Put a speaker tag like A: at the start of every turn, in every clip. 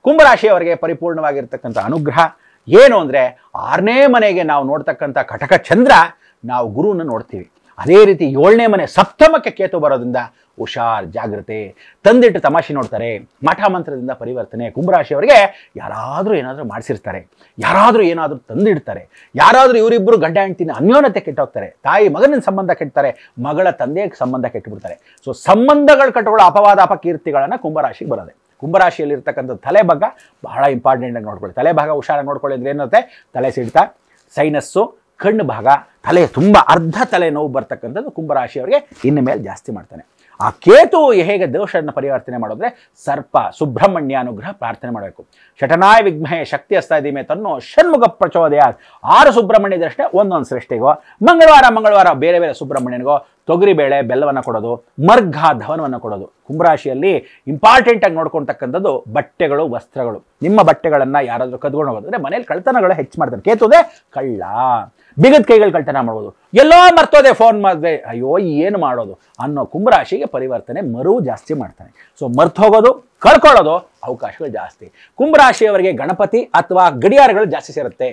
A: ಕುಂಭರಾಶಿಯವರಿಗೆ ಪರಿಪೂರ್ಣವಾಗಿರ್ತಕ್ಕಂಥ ಅನುಗ್ರಹ ಏನು ಅಂದರೆ 6ನೇ ಮನೆಗೆ ನಾವು ನೋಡ್ತಕ್ಕಂಥ ಕಟಕ ಚಂದ್ರ ನಾವು ಗುರುವನ್ನು ನೋಡ್ತೀವಿ. ಅದೇ ರೀತಿ 7ನೇ ಮನೆ ಸಪ್ತಮಕ್ಕೆ ಕೇತು ಬರೋದ್ರಿಂದ ಹುಷಾರ್, ಜಾಗ್ರತೆ, ತಂದಿಟ್ಟು ತಮಾಷೆ ನೋಡ್ತಾರೆ. ಮಠ ಮಂತ್ರದಿಂದ ಪರಿವರ್ತನೆ. ಕುಂಭರಾಶಿಯವರಿಗೆ ಯಾರಾದರೂ ಏನಾದರೂ ಮಾಡಿಸಿರ್ತಾರೆ, ಯಾರಾದರೂ ಏನಾದರೂ ತಂದಿಡ್ತಾರೆ, ಯಾರಾದರೂ ಇವರಿಬ್ಬರು ಗಂಡ ಹೆಂಡ್ತಿನ ಅನ್ಯೋನ್ಯತೆ ಕೆಟ್ಟೋಗ್ತಾರೆ, ತಾಯಿ ಮಗನಿನ ಸಂಬಂಧ ಕೆಡ್ತಾರೆ, ಮಗಳ ತಂದೆಯ ಸಂಬಂಧ ಕೆಟ್ಟುಬಿಡ್ತಾರೆ. ಸೊ ಸಂಬಂಧಗಳು ಕಟ್ಟುಕೊಳ್ಳೋ ಅಪವಾದ ಅಪಕೀರ್ತಿಗಳನ್ನು ಕುಂಭರಾಶಿಗೆ ಬರೋದೆ. ಕುಂಭರಾಶಿಯಲ್ಲಿರ್ತಕ್ಕಂಥ ತಲೆಭಾಗ ಬಹಳ ಇಂಪಾರ್ಟೆಂಟಾಗಿ ನೋಡ್ಕೊಳ್ಳಿ. ತಲೆಭಾಗ ಹುಷಾರಾಗಿ ನೋಡ್ಕೊಳ್ಳಿ ಅಂದ್ರೆ ಏನಿರುತ್ತೆ, ತಲೆ ಸಿಡ್ತ, ಸೈನಸ್ಸು, ಕಣ್ಣು ಭಾಗ, ತಲೆ ತುಂಬ ಅರ್ಧ ತಲೆ ನೋವು ಬರ್ತಕ್ಕಂಥದ್ದು ಕುಂಭರಾಶಿಯವರಿಗೆ ಇನ್ನು ಮೇಲೆ ಜಾಸ್ತಿ ಮಾಡ್ತಾನೆ. ಆ ಕೇತು ಹೇಗೆ ದೋಷವನ್ನು ಪರಿವರ್ತನೆ ಮಾಡೋದ್ರೆ ಸರ್ಪ ಸುಬ್ರಹ್ಮಣ್ಯ ಅನುಗ್ರಹ ಪ್ರಾರ್ಥನೆ ಮಾಡಬೇಕು. ಶಟನಾಯ ವಿಘ್ಮಹೇ ಶಕ್ತಿ ಹಸ್ತಾ ಧೀಮೆ ತನ್ನೋ ಷಣ್ಮುಖ ಪ್ರಚೋದಯಾತ್. 6 ಸುಬ್ರಹ್ಮಣ್ಯ ದೃಷ್ಟೇ ಒಂದೊಂದು ಸೃಷ್ಟಿಗೋ, ಮಂಗಳವಾರ ಬೇರೆ ಬೇರೆ ಸುಬ್ರಹ್ಮಣ್ಯನಿಗೋ ತೊಗರಿಬೇಳೆ ಬೆಲ್ಲವನ್ನು ಕೊಡೋದು, ಮರ್ಘ ಧವನವನ್ನು ಕೊಡೋದು. ಕುಂಭರಾಶಿಯಲ್ಲಿ ಇಂಪಾರ್ಟೆಂಟಾಗಿ ನೋಡ್ಕೊಳ್ತಕ್ಕಂಥದ್ದು ಬಟ್ಟೆಗಳು, ವಸ್ತ್ರಗಳು. ನಿಮ್ಮ ಬಟ್ಟೆಗಳನ್ನು ಯಾರಾದರೂ ಕದ್ಕೊಂಡು ಹೋಗೋದಂದ್ರೆ ಮನೇಲಿ ಕಳ್ತನಗಳು ಹೆಚ್ಚು ಮಾಡ್ತಾರೆ. ಕೇತುದೇ ಕಳ್ಳ, ಬಿಗದ ಕೈಗಳು ಕಳ್ತನ ಮಾಡ್ಬೋದು. ಎಲ್ಲೋ ಮರ್ತೋದೆ, ಫೋನ್ ಮಾಡಿದೆ, ಅಯ್ಯೋ ಏನು ಮಾಡೋದು ಅನ್ನೋ ಕುಂಭರಾಶಿಗೆ ಪರಿವರ್ತನೆ ಮರು ಜಾಸ್ತಿ ಮಾಡ್ತಾನೆ. ಸೊ ಮರ್ತು ಹೋಗೋದು, ಕಳ್ಕೊಳ್ಳೋದು ಅವಕಾಶಗಳು ಜಾಸ್ತಿ. ಕುಂಭರಾಶಿಯವರಿಗೆ ಗಣಪತಿ ಅಥವಾ ಗಡಿಯಾರಗಳು ಜಾಸ್ತಿ ಸೇರುತ್ತೆ.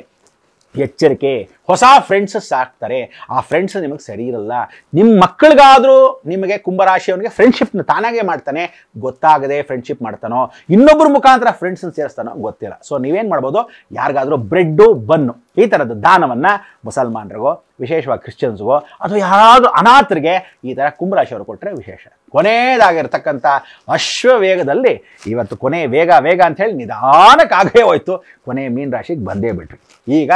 A: ಎಚ್ಚರಿಕೆ, ಹೊಸ ಫ್ರೆಂಡ್ಸ್ ಸಾಕ್ತಾರೆ. ಆ ಫ್ರೆಂಡ್ಸ್ ನಿಮಗೆ ಸರಿ ಇರಲ್ಲ. ನಿಮ್ಮ ಮಕ್ಕಳಿಗಾದರೂ ನಿಮಗೆ ಕುಂಭರಾಶಿಯವನಿಗೆ ಫ್ರೆಂಡ್ಶಿಪ್ನ ತಾನಾಗೆ ಮಾಡ್ತಾನೆ, ಗೊತ್ತಾಗದೆ ಫ್ರೆಂಡ್ಶಿಪ್ ಮಾಡ್ತಾನೋ, ಇನ್ನೊಬ್ಬರ ಮುಖಾಂತರ ಫ್ರೆಂಡ್ಸ್ನ ಸೇರಿಸ್ತಾನೋ ಗೊತ್ತಿಲ್ಲ. ಸೊ ನೀವೇನು ಮಾಡ್ಬೋದು, ಯಾರಿಗಾದರೂ ಬ್ರೆಡ್ಡು ಬನ್ನು ಈ ಥರದ ದಾನವನ್ನು ಮುಸಲ್ಮಾನರಿಗೋ, ವಿಶೇಷವಾಗಿ ಕ್ರಿಶ್ಚಿಯನ್ಸ್ಗೋ, ಅಥವಾ ಯಾರಾದರೂ ಅನಾಥರಿಗೆ ಈ ಥರ ಕುಂಭರಾಶಿಯವರು ಕೊಟ್ಟರೆ ವಿಶೇಷ. ಕೊನೆಯದಾಗಿರ್ತಕ್ಕಂಥ ಅಶ್ವವೇಗದಲ್ಲಿ ಇವತ್ತು ಕೊನೆ ವೇಗ ಅಂಥೇಳಿ ನಿಧಾನಕ್ಕಾಗೇ ಹೋಯ್ತು. ಕೊನೆ ಮೀನರಾಶಿಗೆ ಬಂದೇ ಬಿಟ್ರಿ. ಈಗ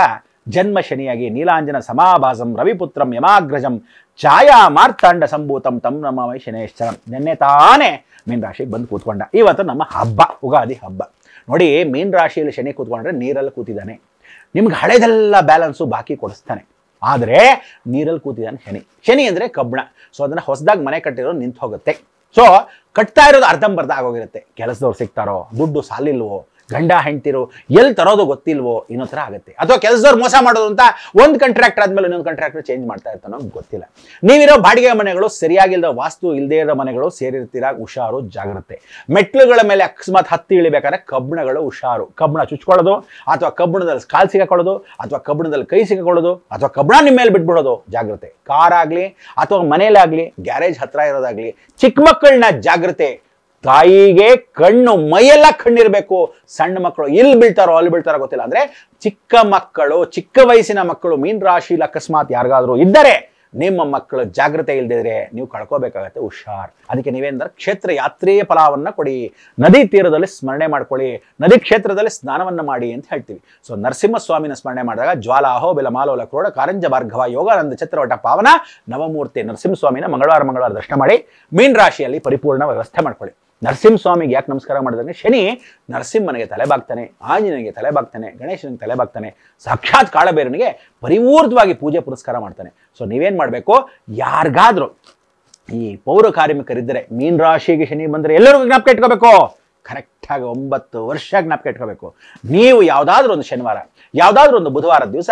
A: ಜನ್ಮ ಶನಿಯಾಗಿ ನೀಲಾಂಜನ ಸಮಾಭಾಸಂ ರವಿಪುತ್ರಂ ಯಮಾಗ್ರಜಂ ಛಾಯಾ ಮಾರ್ತಾಂಡ ಸಂಭೂತಂ ತಂ ನಮಾಮಿ ಶನೇಶ್ವರಂ. ನಿನ್ನೆ ತಾನೇ ಮೀನರಾಶಿಗೆ ಬಂದು ಕೂತ್ಕೊಂಡ. ಇವತ್ತು ನಮ್ಮ ಹಬ್ಬ, ಉಗಾದಿ ಹಬ್ಬ. ನೋಡಿ, ಮೀನರಾಶಿಯಲ್ಲಿ ಶನಿ ಕೂತ್ಕೊಂಡ್ರೆ ನೀರಲ್ಲಿ ಕೂತಿದ್ದಾನೆ. ನಿಮ್ಗೆ ಹಳೆದೆಲ್ಲ ಬ್ಯಾಲೆನ್ಸು ಬಾಕಿ ಕೊಡಿಸ್ತಾನೆ. ಆದರೆ ನೀರಲ್ಲಿ ಕೂತಿದ್ದಾನೆ ಶನಿ ಅಂದರೆ ಕಬ್ಬಣ. ಸೊ ಅದನ್ನು ಹೊಸದಾಗಿ ಮನೆ ಕಟ್ಟಿರೋದು ನಿಂತು ಹೋಗುತ್ತೆ. ಸೊ ಕಟ್ತಾ ಇರೋದು ಅರ್ಧಂಬರ್ಧ ಆಗೋಗಿರುತ್ತೆ. ಕೆಲಸದವ್ರು ಸಿಗ್ತಾರೋ, ದುಡ್ಡು ಸಾಲಿಲ್ವೋ, ಗಂಡ ಹೆಂಡ್ತಿರು ಎಲ್ಲಿ ತರೋದು ಗೊತ್ತಿಲ್ವೋ, ಇನ್ನೋ ಥರ ಆಗುತ್ತೆ. ಅಥವಾ ಕೆಲಸದವ್ರು ಮೋಸ ಮಾಡೋದು ಅಂತ ಒಂದು ಕಾಂಟ್ರಾಕ್ಟರ್ ಆದಮೇಲೆ ಇನ್ನೊಂದು ಕಾಂಟ್ರಾಕ್ಟರ್ ಚೇಂಜ್ ಮಾಡ್ತಾ ಇರ್ತಾನೋ ಗೊತ್ತಿಲ್ಲ. ನೀವಿರೋ ಬಾಡಿಗೆ ಮನೆಗಳು ಸರಿಯಾಗಿಲ್ಲದ ವಾಸ್ತು ಇಲ್ಲದೇ ಇರೋ ಮನೆಗಳು ಸೇರಿರ್ತೀರ, ಹುಷಾರು, ಜಾಗ್ರತೆ. ಮೆಟ್ಲುಗಳ ಮೇಲೆ ಅಕಸ್ಮಾತ್ ಹತ್ತಿ ಇಳಿಬೇಕಾದ್ರೆ ಕಬ್ಬಣಗಳು ಹುಷಾರು. ಕಬ್ಬಣ ಚುಚ್ಕೊಳ್ಳೋದು, ಅಥವಾ ಕಬ್ಬಣದಲ್ಲಿ ಕಾಲು ಸಿಗಾಕೊಳ್ಳೋದು, ಅಥವಾ ಕಬ್ಬಣದಲ್ಲಿ ಕೈ ಸಿಗಾಕೊಳ್ಳೋದು, ಅಥವಾ ಕಬ್ಬಣ ನಿಮ್ಮ ಮೇಲೆ ಬಿಟ್ಬಿಡೋದು, ಜಾಗ್ರತೆ. ಕಾರ್ ಆಗಲಿ ಅಥವಾ ಮನೇಲಾಗಲಿ, ಗ್ಯಾರೇಜ್ ಹತ್ರ ಇರೋದಾಗ್ಲಿ, ಚಿಕ್ಕ ಮಕ್ಕಳನ್ನ ಜಾಗ್ರತೆ. ತಾಯಿಗೆ ಕಣ್ಣು, ಮೈಯೆಲ್ಲ ಕಣ್ಣಿರಬೇಕು. ಸಣ್ಣ ಮಕ್ಕಳು ಎಲ್ಲಿ ಬೀಳ್ತಾರೋ ಅಲ್ಲಿ ಬೀಳ್ತಾರೋ ಗೊತ್ತಿಲ್ಲ. ಅಂದ್ರೆ ಚಿಕ್ಕ ಮಕ್ಕಳು, ಚಿಕ್ಕ ವಯಸ್ಸಿನ ಮಕ್ಕಳು ಮೀನರಾಶಿಲಿ ಅಕಸ್ಮಾತ್ ಯಾರಿಗಾದ್ರೂ ಇದ್ದರೆ, ನಿಮ್ಮ ಮಕ್ಕಳು ಜಾಗ್ರತೆ ಇಲ್ಲದಿದ್ರೆ ನೀವು ಕಳ್ಕೋಬೇಕಾಗತ್ತೆ, ಹುಷಾರ್. ಅದಕ್ಕೆ ನೀವೇಂದ್ರೆ ಕ್ಷೇತ್ರ ಯಾತ್ರೆಯ ಫಲವನ್ನು ಕೊಡಿ, ನದಿ ತೀರದಲ್ಲಿ ಸ್ಮರಣೆ ಮಾಡ್ಕೊಳ್ಳಿ, ನದಿ ಕ್ಷೇತ್ರದಲ್ಲಿ ಸ್ನಾನವನ್ನು ಮಾಡಿ ಅಂತ ಹೇಳ್ತೀವಿ. ಸೊ ನರಸಿಂಹಸ್ವಾಮಿನ ಸ್ಮರಣೆ ಮಾಡಿದಾಗ ಜ್ವಾಲಾಹೋ ಬೆಲ ಮಾಲೋಲ ಕ್ರೋಡ ಕಾರಂಜ ಭಾರ್ಗವ ಯೋಗಾನಂದ ಛತ್ರವಟ ಪಾವನ ನವಮೂರ್ತಿ ನರಸಿಂಹಸ್ವಾಮಿನ ಮಂಗಳವಾರ ದರ್ಶನ ಮಾಡಿ ಮೀನರಾಶಿಯಲ್ಲಿ ಪರಿಪೂರ್ಣ ವ್ಯವಸ್ಥೆ ಮಾಡ್ಕೊಳ್ಳಿ. ನರಸಿಂಹಸ್ವಾಮಿಗೆ ಯಾಕೆ ನಮಸ್ಕಾರ ಮಾಡಿದ್ರೆ, ಶನಿ ನರಸಿಂಹನಿಗೆ ತಲೆಬಾಗ್ತಾನೆ, ಆಂಜನೇಯನಿಗೆ ತಲೆಬಾಗ್ತಾನೆ, ಗಣೇಶನಿಗೆ ತಲೆಬಾಗ್ತಾನೆ, ಸಾಕ್ಷಾತ್ ಕಾಳಬೇರನಿಗೆ ಪರಿಪೂರ್ಣವಾಗಿ ಪೂಜೆ ಪುರಸ್ಕಾರ ಮಾಡ್ತಾನೆ. ಸೊ ನೀವೇನು ಮಾಡಬೇಕು, ಯಾರಿಗಾದ್ರೂ ಈ ಪೌರ ಕಾರ್ಮಿಕರಿದ್ದರೆ, ಮೀನರಾಶಿಗೆ ಶನಿ ಬಂದರೆ ಎಲ್ಲರಿಗೂ ಜ್ಞಾಪಕ ಇಟ್ಕೋಬೇಕು. ಕರೆಕ್ಟಾಗಿ 9 ವರ್ಷ ಜ್ಞಾಪಕ ಇಟ್ಕೋಬೇಕು. ನೀವು ಯಾವುದಾದ್ರೂ ಒಂದು ಶನಿವಾರ, ಯಾವುದಾದ್ರೂ ಒಂದು ಬುಧವಾರದ ದಿವಸ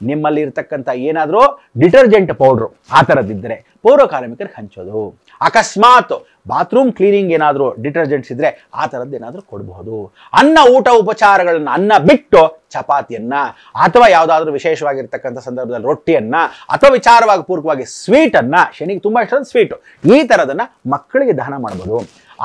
A: ನಿಮ್ಮಲ್ಲಿ ಇರ್ತಕ್ಕಂಥ ಏನಾದರೂ ಡಿಟರ್ಜೆಂಟ್ ಪೌಡ್ರು ಆ ಥರದ್ದಿದ್ದರೆ ಪೌರ ಕಾರ್ಮಿಕರಿಗೆ ಹಂಚೋದು. ಅಕಸ್ಮಾತ್ ಬಾತ್ರೂಮ್ ಕ್ಲೀನಿಂಗ್ ಏನಾದರೂ ಡಿಟರ್ಜೆಂಟ್ಸ್ ಇದ್ದರೆ ಆ ಥರದ್ದು ಏನಾದರೂ ಕೊಡಬಹುದು. ಅನ್ನ ಊಟ ಉಪಚಾರಗಳನ್ನು, ಅನ್ನ ಬಿಟ್ಟು ಚಪಾತಿಯನ್ನ, ಅಥವಾ ಯಾವುದಾದ್ರೂ ವಿಶೇಷವಾಗಿರ್ತಕ್ಕಂಥ ಸಂದರ್ಭದಲ್ಲಿ ರೊಟ್ಟಿಯನ್ನ, ಅಥವಾ ವಿಚಾರವಾಗಿ ಪೂರ್ವಕವಾಗಿ ಸ್ವೀಟನ್ನು, ಶನಿಗೆ ತುಂಬ ಇಷ್ಟದ ಸ್ವೀಟು, ಈ ಥರದನ್ನು ಮಕ್ಕಳಿಗೆ ದಾನ ಮಾಡ್ಬೋದು,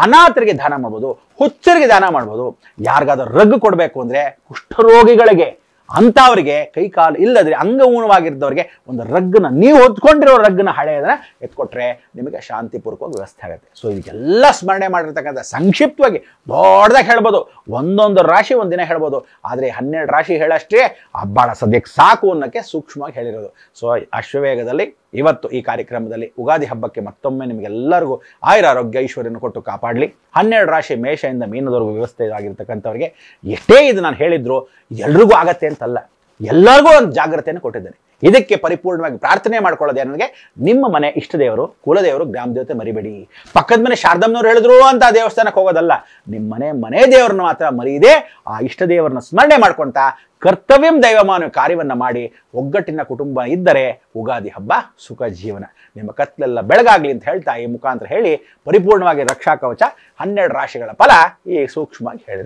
A: ಅನಾಥರಿಗೆ ದಾನ ಮಾಡ್ಬೋದು, ಹುಚ್ಚರಿಗೆ ದಾನ ಮಾಡ್ಬೋದು. ಯಾರಿಗಾದ್ರೂ ರಗ್ ಕೊಡಬೇಕು ಅಂದರೆ ಕುಷ್ಠರೋಗಿಗಳಿಗೆ, ಅಂಥವ್ರಿಗೆ ಕೈಕಾಲು ಇಲ್ಲದ್ರೆ ಅಂಗೂಣವಾಗಿದ್ದವ್ರಿಗೆ ಒಂದು ರಗ್ಗನ್ನ, ನೀವು ಹೊತ್ಕೊಂಡಿರೋ ರಗ್ಗನ್ನ ಹಳೆಯದನ್ನ ಎತ್ಕೊಟ್ರೆ ನಿಮಗೆ ಶಾಂತಿಪೂರ್ವಕವಾಗಿ ವ್ಯವಸ್ಥೆ ಆಗುತ್ತೆ. ಸೊ ಇದಕ್ಕೆಲ್ಲ ಸ್ಮರಣೆ ಮಾಡಿರ್ತಕ್ಕಂಥ ಸಂಕ್ಷಿಪ್ತವಾಗಿ ದೊಡ್ಡದಾಗಿ ಹೇಳ್ಬೋದು, ಒಂದೊಂದು ರಾಶಿ ಒಂದಿನ ಹೇಳ್ಬೋದು. ಆದರೆ 12 ರಾಶಿ ಹೇಳಷ್ಟೇ ಹಬ್ಬಾಳ ಸದ್ಯಕ್ಕೆ ಸಾಕು ಅನ್ನೋಕ್ಕೆ ಸೂಕ್ಷ್ಮವಾಗಿ ಹೇಳಿರೋದು. ಸೊ ಅಶ್ವವೇಗದಲ್ಲಿ ಇವತ್ತು ಈ ಕಾರ್ಯಕ್ರಮದಲ್ಲಿ ಉಗಾದಿ ಹಬ್ಬಕ್ಕೆ ಮತ್ತೊಮ್ಮೆ ನಿಮಗೆಲ್ಲರಿಗೂ ಆಯುರಾರೋಗ್ಯ ಐಶ್ವರ್ಯನ ಕೊಟ್ಟು ಕಾಪಾಡಲಿ. 12 ರಾಶಿ ಮೇಷದಿಂದ ಮೀನದವರೆಗೂ ವ್ಯವಸ್ಥೆ ಆಗಿರ್ತಕ್ಕಂಥವ್ರಿಗೆ ಎಷ್ಟೇ ಇದು ನಾನು ಹೇಳಿದ್ರು ಎಲ್ರಿಗೂ ಆಗತ್ತೆ ಅಂತಲ್ಲ, ಎಲ್ಲರಿಗೂ ಒಂದು ಜಾಗ್ರತೆಯನ್ನು ಕೊಟ್ಟಿದ್ದೇನೆ. ಇದಕ್ಕೆ ಪರಿಪೂರ್ಣವಾಗಿ ಪ್ರಾರ್ಥನೆ ಮಾಡ್ಕೊಳ್ಳೋದು ನನಗೆ ನಿಮ್ಮ ಮನೆ ಇಷ್ಟ ದೇವರು, ಕುಲದೇವರು, ಗ್ರಾಮ ದೇವತೆ ಮರಿಬೇಡಿ. ಪಕ್ಕದ ಮನೆ ಶಾರದಮ್ಮನವ್ರು ಹೇಳಿದ್ರು ಅಂತ ಆ ದೇವಸ್ಥಾನಕ್ಕೆ ಹೋಗೋದಲ್ಲ, ನಿಮ್ಮ ಮನೆ ದೇವರನ್ನ ಮಾತ್ರ ಮರೀದೆ ಆ ಇಷ್ಟ ದೇವರನ್ನ ಸ್ಮರಣೆ ಮಾಡ್ಕೊಳ್ತಾ ಕರ್ತವ್ಯಂ ದೈವಮಾನ ಕಾರ್ಯವನ್ನು ಮಾಡಿ ಒಗ್ಗಟ್ಟಿನ ಕುಟುಂಬ ಇದ್ದರೆ ಉಗಾದಿ ಹಬ್ಬ ಸುಖ ಜೀವನ. ನಿಮ್ಮ ಕತ್ಲೆಲ್ಲ ಬೆಳಗಾಗ್ಲಿ ಅಂತ ಹೇಳ್ತಾ ಈ ಮುಖಾಂತರ ಹೇಳಿ ಪರಿಪೂರ್ಣವಾಗಿ ರಕ್ಷಾ ಕವಚ 12 ರಾಶಿಗಳ ಫಲ ಈ ಸೂಕ್ಷ್ಮವಾಗಿ ಹೇಳಿರ್ತೀನಿ.